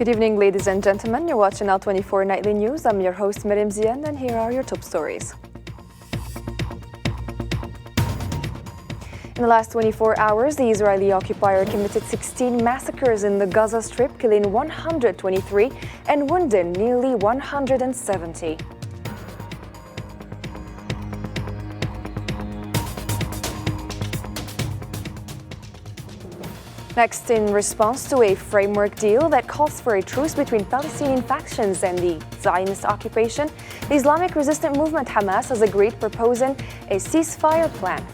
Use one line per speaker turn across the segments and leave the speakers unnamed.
Good evening, ladies and gentlemen. You're watching Al 24 Nightly News. I'm your host, Miriam Zian, and here are your top stories. In the last 24 hours, the Israeli occupier committed 16 massacres in the Gaza Strip, killing 123 and wounding nearly 170. Next, in response to a framework deal that calls for a truce between Palestinian factions and the Zionist occupation, the Islamic resistance movement Hamas has agreed proposing a ceasefire plan.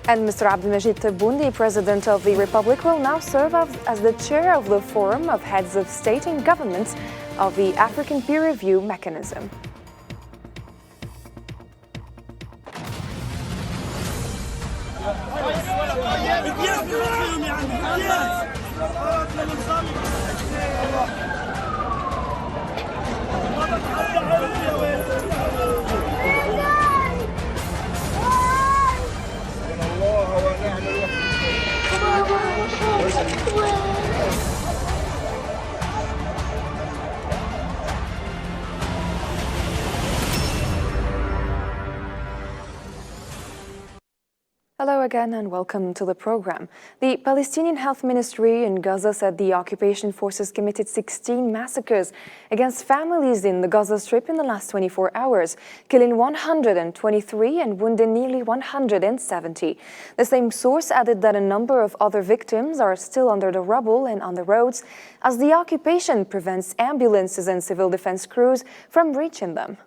And Mr. Abdelmajid Tebboune, the President of the Republic, will now serve as the chair of the Forum of Heads of State and Governments of the African Peer Review Mechanism. Hello again and welcome to the program. The Palestinian Health Ministry in Gaza said the occupation forces committed 16 massacres against families in the Gaza Strip in the last 24 hours, killing 123 and wounding nearly 170. The same source added that a number of other victims are still under the rubble and on the roads as the occupation prevents ambulances and civil defense crews from reaching them.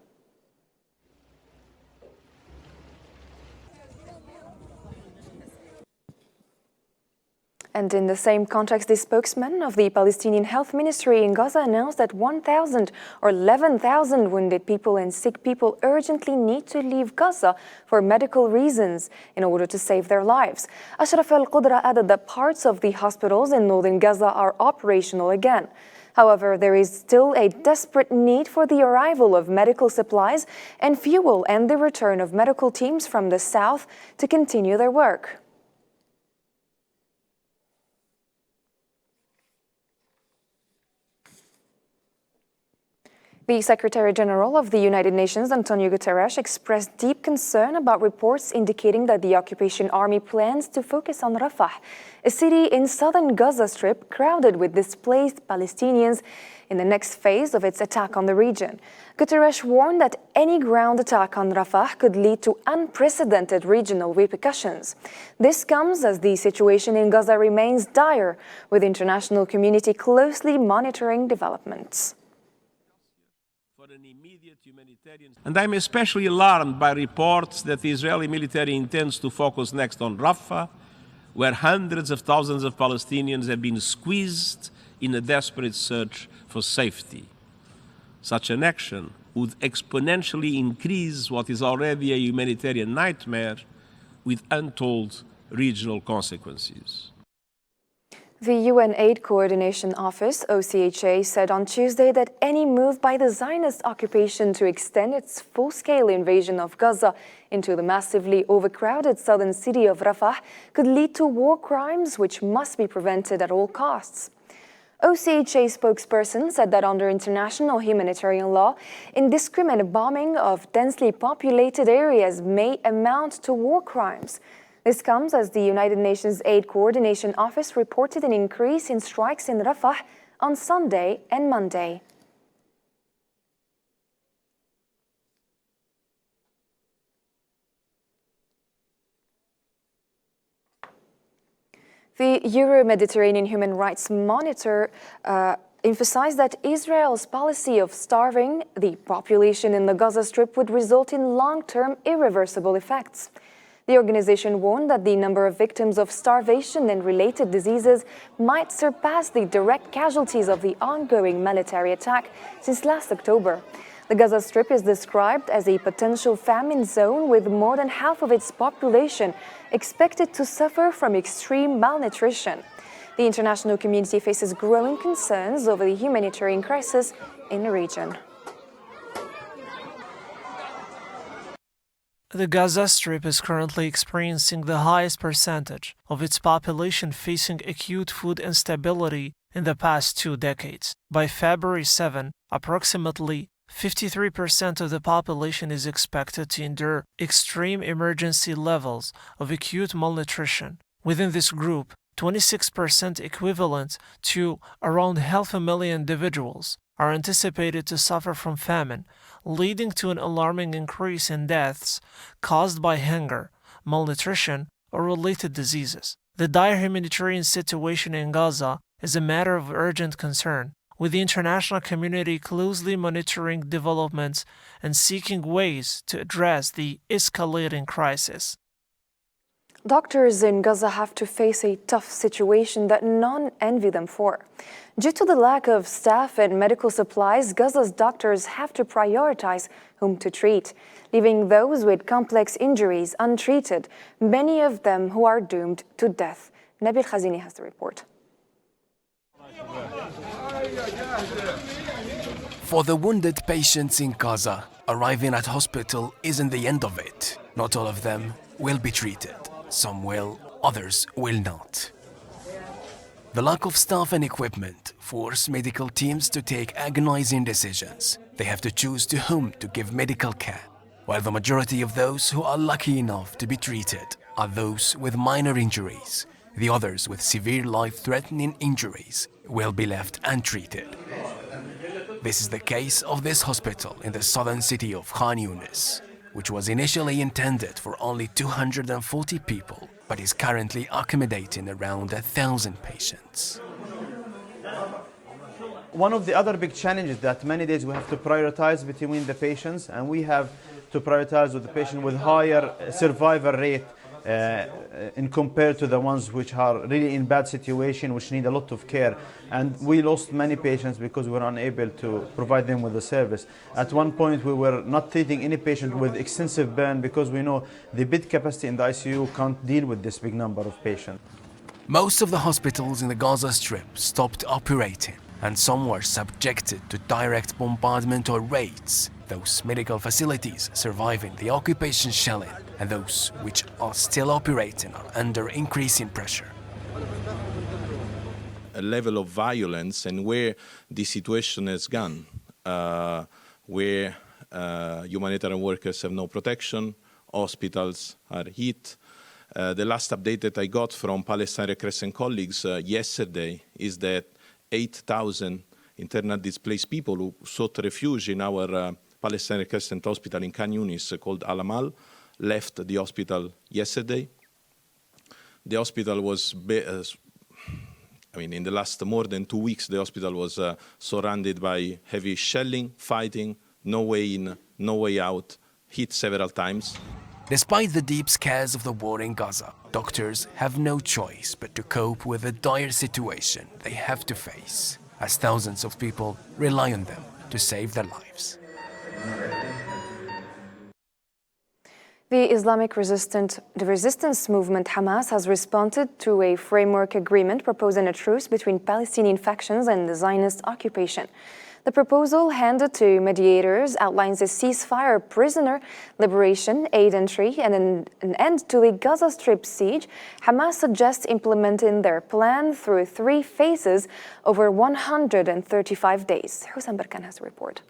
And in the same context, the spokesman of the Palestinian Health Ministry in Gaza announced that 1,000 or 11,000 wounded people and sick people urgently need to leave Gaza for medical reasons in order to save their lives. Ashraf al-Qudra added that parts of the hospitals in northern Gaza are operational again. However, there is still a desperate need for the arrival of medical supplies and fuel and the return of medical teams from the south to continue their work. The Secretary General of the United Nations, Antonio Guterres, expressed deep concern about reports indicating that the occupation army plans to focus on Rafah, a city in southern Gaza Strip crowded with displaced Palestinians, in the next phase of its attack on the region. Guterres warned that any ground attack on Rafah could lead to unprecedented regional repercussions. This comes as the situation in Gaza remains dire, with the international community closely monitoring developments.
And I'm especially alarmed by reports that the Israeli military intends to focus next on Rafah, where hundreds of thousands of Palestinians have been squeezed in a desperate search for safety. Such an action would exponentially increase what is already a humanitarian nightmare with untold regional consequences.
The UN Aid Coordination Office, OCHA, said on Tuesday that any move by the Zionist occupation to extend its full-scale invasion of Gaza into the massively overcrowded southern city of Rafah could lead to war crimes which must be prevented at all costs. OCHA spokesperson said that under international humanitarian law, indiscriminate bombing of densely populated areas may amount to war crimes. This comes as the United Nations Aid Coordination Office reported an increase in strikes in Rafah on Sunday and Monday. The Euro-Mediterranean Human Rights Monitor emphasized that Israel's policy of starving the population in the Gaza Strip would result in long-term irreversible effects. The organization warned that the number of victims of starvation and related diseases might surpass the direct casualties of the ongoing military attack since last October. The Gaza Strip is described as a potential famine zone with more than half of its population expected to suffer from extreme malnutrition. The international community faces growing concerns over the humanitarian crisis in the region.
The Gaza Strip is currently experiencing the highest percentage of its population facing acute food instability in the past 2 decades. By February 7, approximately 53% of the population is expected to endure extreme emergency levels of acute malnutrition. Within this group, 26% equivalent to around 500,000 individuals are anticipated to suffer from famine, leading to an alarming increase in deaths caused by hunger, malnutrition, or related diseases. The dire humanitarian situation in Gaza is a matter of urgent concern, with the international community closely monitoring developments and seeking ways to address the escalating crisis.
Doctors in Gaza have to face a tough situation that none envy them for. Due to the lack of staff and medical supplies, Gaza's doctors have to prioritize whom to treat, leaving those with complex injuries untreated, many of them who are doomed to death. Nabil Khazini has the report.
For the wounded patients in Gaza, arriving at hospital isn't the end of it. Not all of them will be treated. Some will, others will not. The lack of staff and equipment force medical teams to take agonizing decisions. They have to choose to whom to give medical care, while the majority of those who are lucky enough to be treated are those with minor injuries. The others with severe life-threatening injuries will be left untreated. This is the case of this hospital in the southern city of Khan Yunis, which was initially intended for only 240 people, but is currently accommodating around 1,000 patients.
One of the other big challenges that many days we have to prioritize between the patients, and we have to prioritize with the patient with higher survival rate in compared to the ones which are really in bad situation, which need a lot of care. And we lost many patients because we were unable to provide them with the service. At one point we were not treating any patient with extensive burn because we know the bed capacity in the ICU can't deal with this big number of patients.
Most of the hospitals in the Gaza Strip stopped operating, and some were subjected to direct bombardment or raids. Those medical facilities surviving the occupation shelling and those which are still operating are under increasing pressure.
A level of violence and where the situation has gone, where humanitarian workers have no protection, hospitals are hit. The last update that I got from Palestine Red Crescent colleagues yesterday is that 8,000 internally displaced people who sought refuge in our Palestine Red Crescent hospital in Khan Yunis called Al-Amal left the hospital yesterday. The hospital was, in the last more than 2 weeks, the hospital was surrounded by heavy shelling, fighting, no way in, no way out, hit several times.
Despite the deep scares of the war in Gaza, doctors have no choice but to cope with the dire situation they have to face, as thousands of people rely on them to save their lives.
The Islamic resistance movement Hamas has responded to a framework agreement proposing a truce between Palestinian factions and the Zionist occupation. The proposal handed to mediators outlines a ceasefire, prisoner liberation, aid entry, and an end to the Gaza Strip siege. Hamas suggests implementing their plan through 3 phases over 135 days. Hussein Barkan has a report.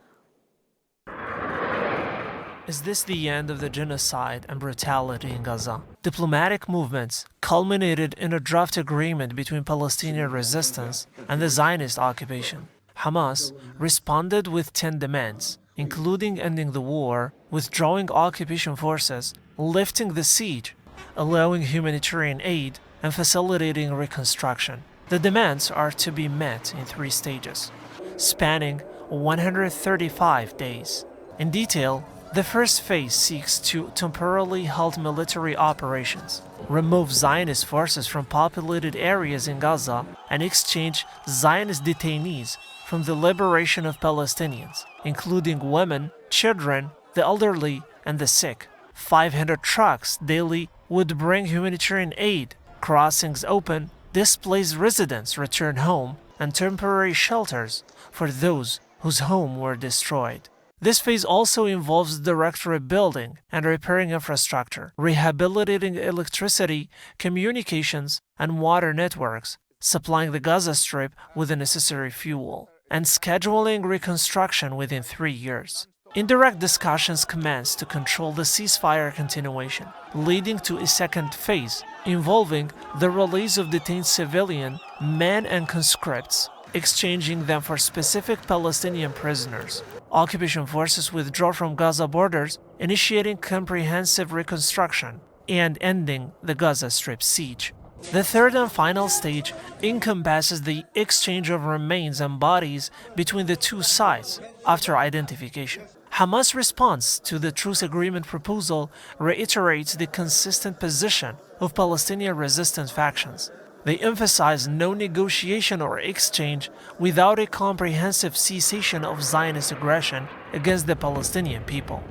Is this the end of the genocide and brutality in Gaza? Diplomatic movements culminated in a draft agreement between Palestinian resistance and the Zionist occupation. Hamas responded with 10 demands, including ending the war, withdrawing occupation forces, lifting the siege, allowing humanitarian aid, and facilitating reconstruction. The demands are to be met in 3 stages, spanning 135 days. In detail, the first phase seeks to temporarily halt military operations, remove Zionist forces from populated areas in Gaza, and exchange Zionist detainees from the liberation of Palestinians, including women, children, the elderly, and the sick. 500 trucks daily would bring humanitarian aid, crossings open, displaced residents return home, and temporary shelters for those whose homes were destroyed. This phase also involves direct rebuilding and repairing infrastructure, rehabilitating electricity, communications, and water networks, supplying the Gaza Strip with the necessary fuel, and scheduling reconstruction within 3 years. Indirect discussions commenced to control the ceasefire continuation, leading to a second phase involving the release of detained civilian men and conscripts, exchanging them for specific Palestinian prisoners. Occupation forces withdraw from Gaza borders, initiating comprehensive reconstruction and ending the Gaza Strip siege. The third and final stage encompasses the exchange of remains and bodies between the two sides after identification. Hamas' response to the truce agreement proposal reiterates the consistent position of Palestinian resistance factions. They emphasize no negotiation or exchange without a comprehensive cessation of Zionist aggression against the Palestinian people.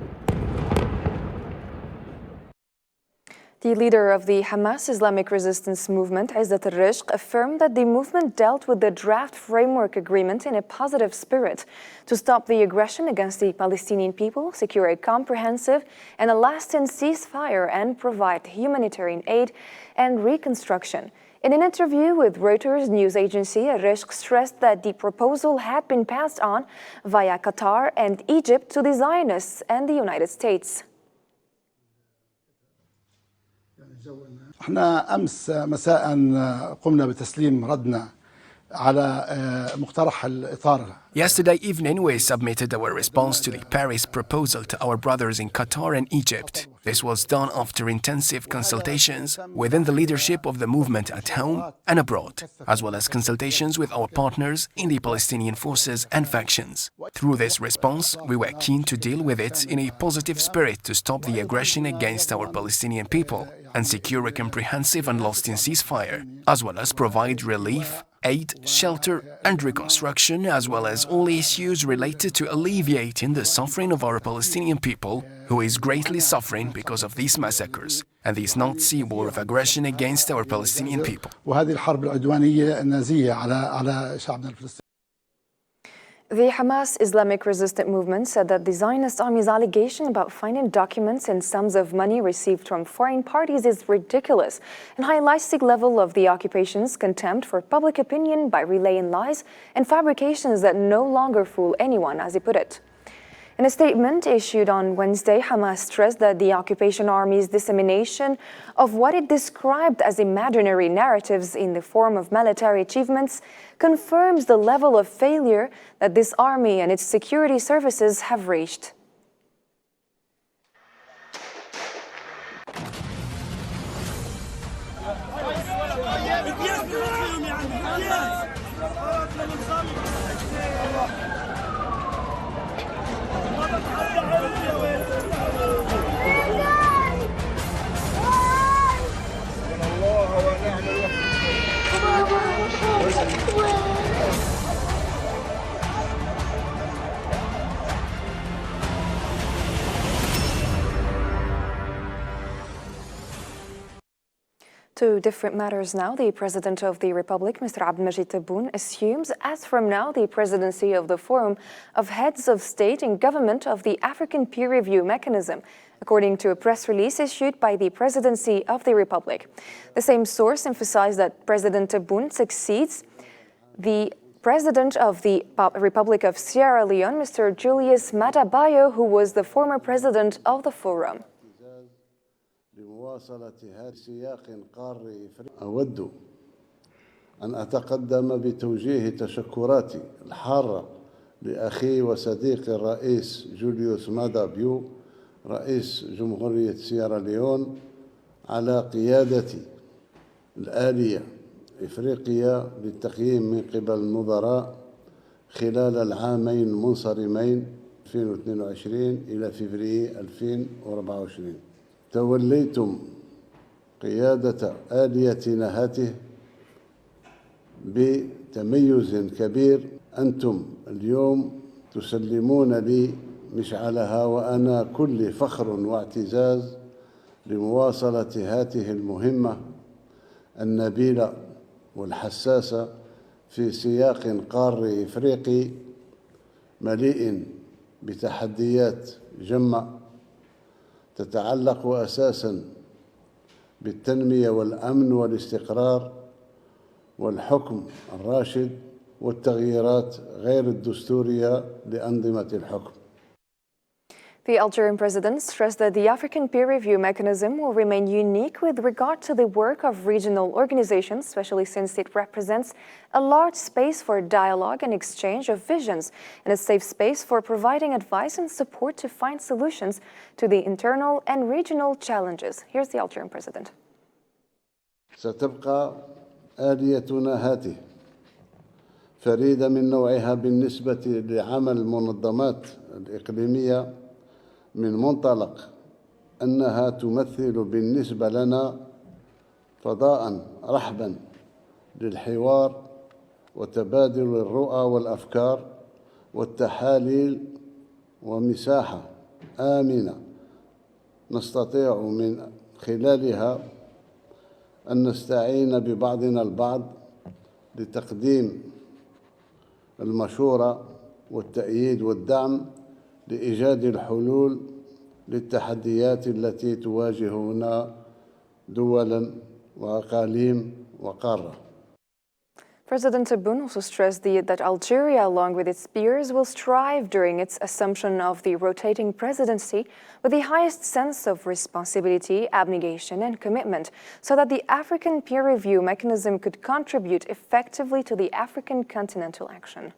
The leader of the Hamas Islamic Resistance Movement, Izzat al-Rishq, affirmed that the movement dealt with the draft framework agreement in a positive spirit to stop the aggression against the Palestinian people, secure a comprehensive and a lasting ceasefire, and provide humanitarian aid and reconstruction. In an interview with Reuters news agency, al-Rishq stressed that the proposal had been passed on via Qatar and Egypt to the Zionists and the United States.
احنا امس مساء قمنا بتسليم ردنا على مقترح الإطار.
Yesterday evening, we submitted our response to the Paris proposal to our brothers in Qatar and Egypt. This was done after intensive consultations within the leadership of the movement at home and abroad, as well as consultations with our partners in the Palestinian forces and factions. Through this response, we were keen to deal with it in a positive spirit to stop the aggression against our Palestinian people and secure a comprehensive and lasting ceasefire, as well as provide relief, aid, shelter, and reconstruction, as well as all issues related to alleviating the suffering of our Palestinian people, who is greatly suffering because of these massacres and this Nazi war of aggression against our Palestinian people.
وهذه الحرب العدوانية النازية على شعبنا الفلسطيني.
The Hamas Islamic Resistance Movement said that the Zionist army's allegation about finding documents and sums of money received from foreign parties is ridiculous and highlights the level of the occupation's contempt for public opinion by relaying lies and fabrications that no longer fool anyone, as he put it. In a statement issued on Wednesday, Hamas stressed that the occupation army's dissemination of what it described as imaginary narratives in the form of military achievements confirms the level of failure that this army and its security services have reached. To different matters now, the President of the Republic, Mr. Abdelmajid Tebboune, assumes as from now the presidency of the Forum of Heads of State and Government of the African Peer Review Mechanism, according to a press release issued by the Presidency of the Republic. The same source emphasized that President Tebboune succeeds the President of the Republic of Sierra Leone, Mr. Julius Maada Bio, who was the former president of the Forum.
لمواصلة هذا السياق قاري أود أن أتقدم بتوجيه تشكراتي الحارة لأخي وصديقي الرئيس جوليوس مادا بيو رئيس جمهورية سيارا ليون على قيادة الآلية إفريقيا للتقييم من قبل النظراء خلال العامين المنصرمين 2022 إلى فبراير 2024. توليتم قيادة آلية الهاتف بتميز كبير. أنتم اليوم تسلمون لي مشعلها وأنا كل فخر واعتزاز لمواصلة هذه المهمة النبيلة والحساسة في سياق قاري إفريقي مليء بتحديات جمة تتعلق أساساً بالتنمية والأمن والاستقرار والحكم الراشد والتغييرات غير الدستورية لأنظمة الحكم.
The Algerian president stressed that the African peer review mechanism will remain unique with regard to the work of regional organizations, especially since it represents a large space for dialogue and exchange of visions and a safe space for providing advice and support to find solutions to the internal and regional challenges. Here's the Algerian president.
ستبقى آليتنا هاته فريدة من نوعها بالنسبة لعمل المنظمات الإقليمية من منطلق أنها تمثل بالنسبة لنا فضاءً رحباً للحوار وتبادل الرؤى والأفكار والتحاليل ومساحة آمنة نستطيع من خلالها أن نستعين ببعضنا البعض لتقديم المشورة والتأييد والدعم لإيجاد الحلول للتحديات التي تواجهنا دولاً وأقاليم وقارة.
President Tebboune also stressed that Algeria, along with its peers, will strive during its assumption of the rotating presidency with the highest sense of responsibility, abnegation, and commitment, so that the African peer review mechanism could contribute effectively to the African continental action.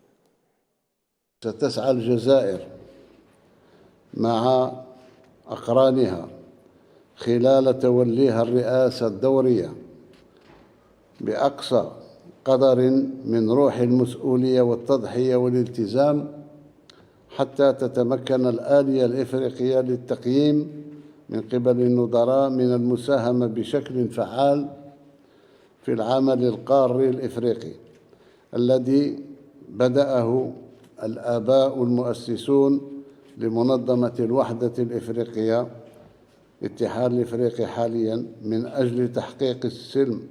ستسعى الجزائر مع أقرانها خلال توليها الرئاسة الدورية بأقصى قدر من روح المسؤولية والتضحية والالتزام حتى تتمكن الآلية الإفريقية للتقييم من قبل النظراء من المساهمة بشكل فعال في العمل القاري الإفريقي الذي بدأه الآباء المؤسسون لمنظمة الوحدة الإفريقية الاتحاد الإفريقي حالياً من أجل تحقيق السلم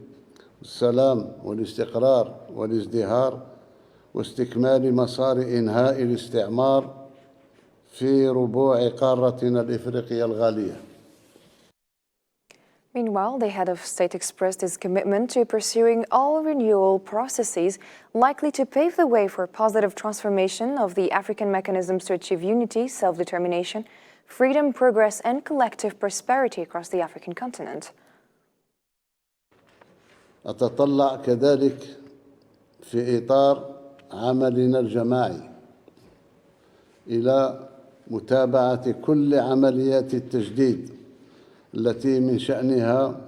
والسلام والاستقرار والازدهار واستكمال مسار إنهاء الاستعمار في ربوع قارتنا الإفريقية الغالية.
Meanwhile, the head of state expressed his commitment to pursuing all renewal processes likely to pave the way for positive transformation of the African mechanisms to achieve unity, self-determination, freedom, progress, and collective prosperity across the African continent.
أتطلع كذلك في إطار عملنا الجماعي إلى متابعة كل عمليات التجديد التي من شأنها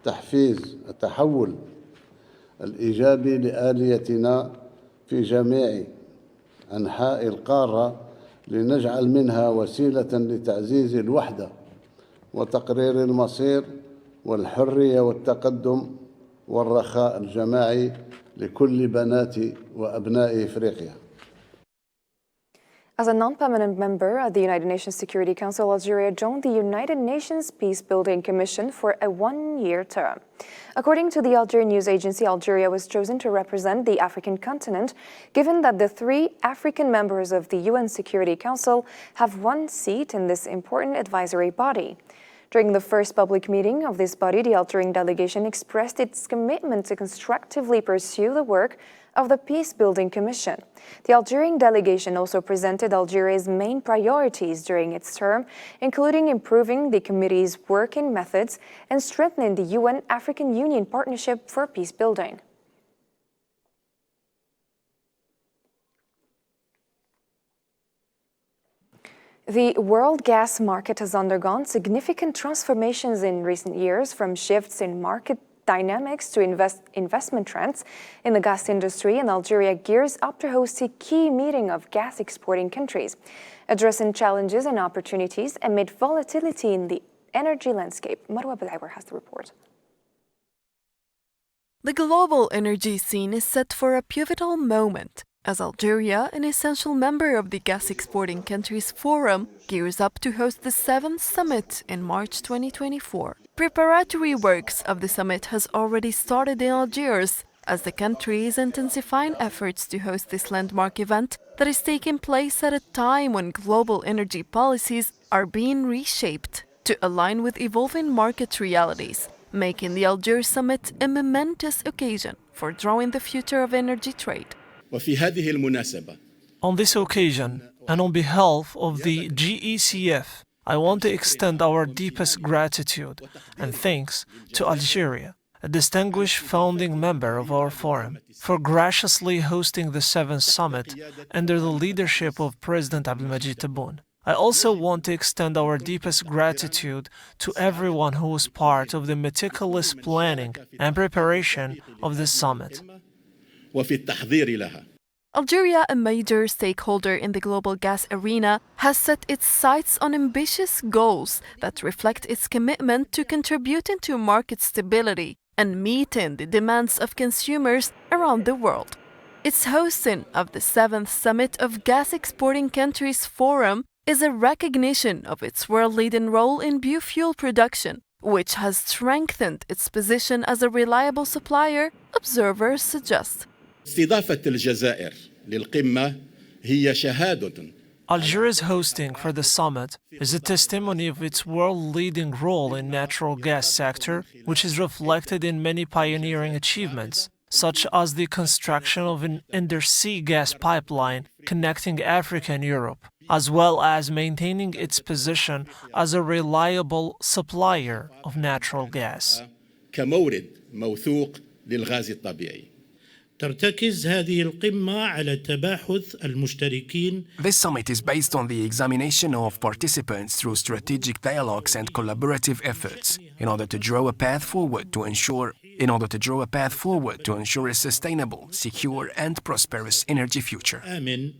تحفيز التحول الإيجابي لآليتنا في جميع أنحاء القارة لنجعل منها وسيلة لتعزيز الوحدة وتقرير المصير والحرية والتقدم والرخاء الجماعي لكل بنات وأبناء إفريقيا.
As a non-permanent member of the United Nations Security Council, Algeria joined the United Nations Peacebuilding Commission for a one-year term. According to the Algerian news agency, Algeria was chosen to represent the African continent, given that the 3 African members of the UN Security Council have 1 seat in this important advisory body. During the first public meeting of this body, the Algerian delegation expressed its commitment to constructively pursue the work of the Peacebuilding Commission. The Algerian delegation also presented Algeria's main priorities during its term, including improving the committee's working methods and strengthening the UN-African Union Partnership for Peacebuilding. The world gas market has undergone significant transformations in recent years, from shifts in market dynamics to investment trends in the gas industry, and Algeria gears up to host a key meeting of gas exporting countries, addressing challenges and opportunities amid volatility in the energy landscape. Marwa Belaiwer has the report.
The global energy scene is set for a pivotal moment as Algeria, an essential member of the Gas Exporting Countries Forum, gears up to host the 7th summit in March 2024. Preparatory works of the summit has already started in Algiers, as the country is intensifying efforts to host this landmark event that is taking place at a time when global energy policies are being reshaped to align with evolving market realities, making the Algiers Summit a momentous occasion for drawing the future of energy trade.
وفي هذه المناسبة
On this occasion, and on behalf of the GECF, I want to extend our deepest gratitude and thanks to Algeria, a distinguished founding member of our forum, for graciously hosting the 7th Summit under the leadership of President Abdelmajid Tebboune. I also want to extend our deepest gratitude to everyone who was part of the meticulous planning and preparation of this summit.
وفي التحضير لها.
Algeria, a major stakeholder in the global gas arena, has set its sights on ambitious goals that reflect its commitment to contributing to market stability and meeting the demands of consumers around the world. Its hosting of the 7th Summit of Gas Exporting Countries Forum is a recognition of its world-leading role in biofuel production, which has strengthened its position as a reliable supplier, observers suggest.
استضافة الجزائر للقمة هي شهادة.
Algeria's hosting for the summit is a testimony of its world-leading role in natural gas sector, which is reflected in many pioneering achievements, such as the construction of an undersea gas pipeline connecting Africa and Europe, as well as maintaining its position as a reliable supplier of natural gas.
كمورد موثوق للغاز الطبيعي.
ترتكز هذه القمة على تباحث المشتركين.
This summit is based on the examination of participants through strategic dialogues and collaborative efforts in order to draw a path forward to ensure a sustainable, secure and prosperous energy future.
آمن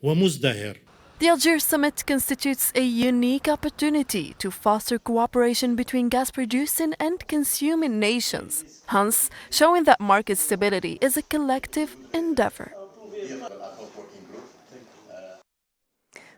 ومزدهر.
The Algiers Summit constitutes a unique opportunity to foster cooperation between gas-producing and consuming nations, hence showing that market stability is a collective endeavor.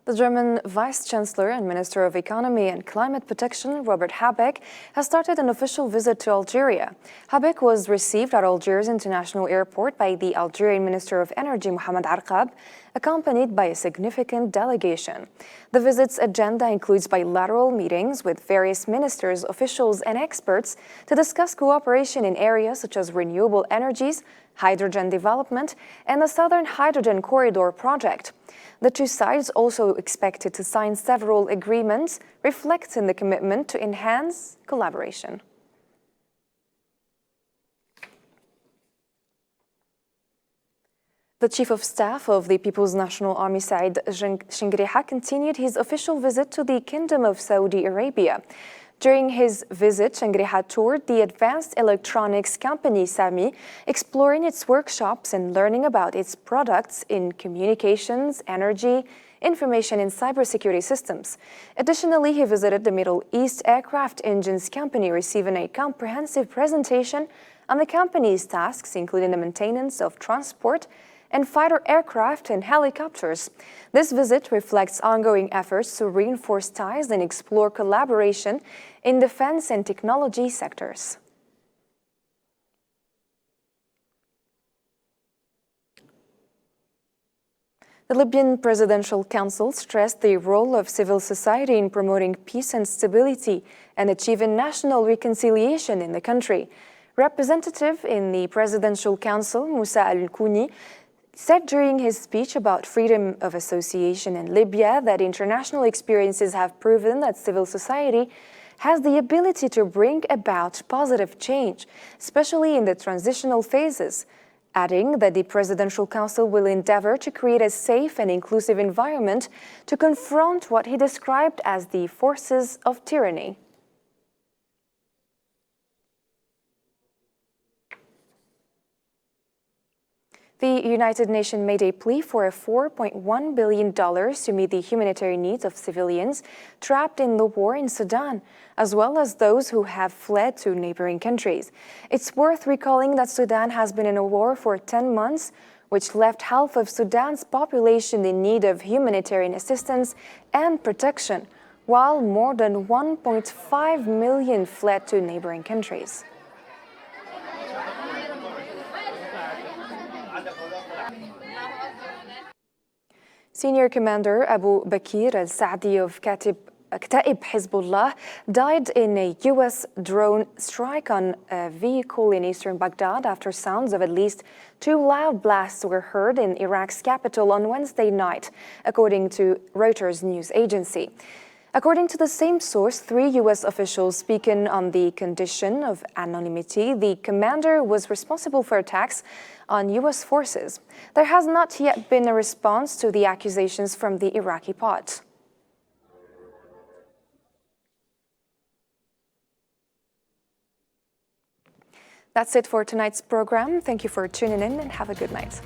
The German Vice-Chancellor and Minister of Economy and Climate Protection, Robert Habeck, has started an official visit to Algeria. Habeck was received at Algiers International Airport by the Algerian Minister of Energy, Mohamed Arqab, accompanied by a significant delegation. The visit's agenda includes bilateral meetings with various ministers, officials, and experts to discuss cooperation in areas such as renewable energies, hydrogen development, and the Southern Hydrogen Corridor project. The two sides also expected to sign several agreements reflecting the commitment to enhance collaboration. The Chief of Staff of the People's National Army, Said Shingriha, continued his official visit to the Kingdom of Saudi Arabia. During his visit, Shingriha toured the advanced electronics company SAMI, exploring its workshops and learning about its products in communications, energy, information and cybersecurity systems. Additionally, he visited the Middle East Aircraft Engines Company, receiving a comprehensive presentation on the company's tasks, including the maintenance of transport and fighter aircraft and helicopters. This visit reflects ongoing efforts to reinforce ties and explore collaboration in defense and technology sectors. The Libyan Presidential Council stressed the role of civil society in promoting peace and stability and achieving national reconciliation in the country. Representative in the Presidential Council, Musa Al-Kouni, said during his speech about freedom of association in Libya that international experiences have proven that civil society has the ability to bring about positive change, especially in the transitional phases, adding that the Presidential Council will endeavor to create a safe and inclusive environment to confront what he described as the forces of tyranny. The United Nations made a plea for a $4.1 billion to meet the humanitarian needs of civilians trapped in the war in Sudan, as well as those who have fled to neighboring countries. It's worth recalling that Sudan has been in a war for 10 months, which left half of Sudan's population in need of humanitarian assistance and protection, while more than 1.5 million fled to neighboring countries. Senior Commander Abu Bakir al-Saadi of Kataib Hezbollah died in a U.S. drone strike on a vehicle in eastern Baghdad after sounds of at least 2 loud blasts were heard in Iraq's capital on Wednesday night, according to Reuters news agency. According to the same source, 3 U.S. officials speaking on the condition of anonymity, the commander was responsible for attacks on U.S. forces. There has not yet been a response to the accusations from the Iraqi part. That's it for tonight's program. Thank you for tuning in and have a good night.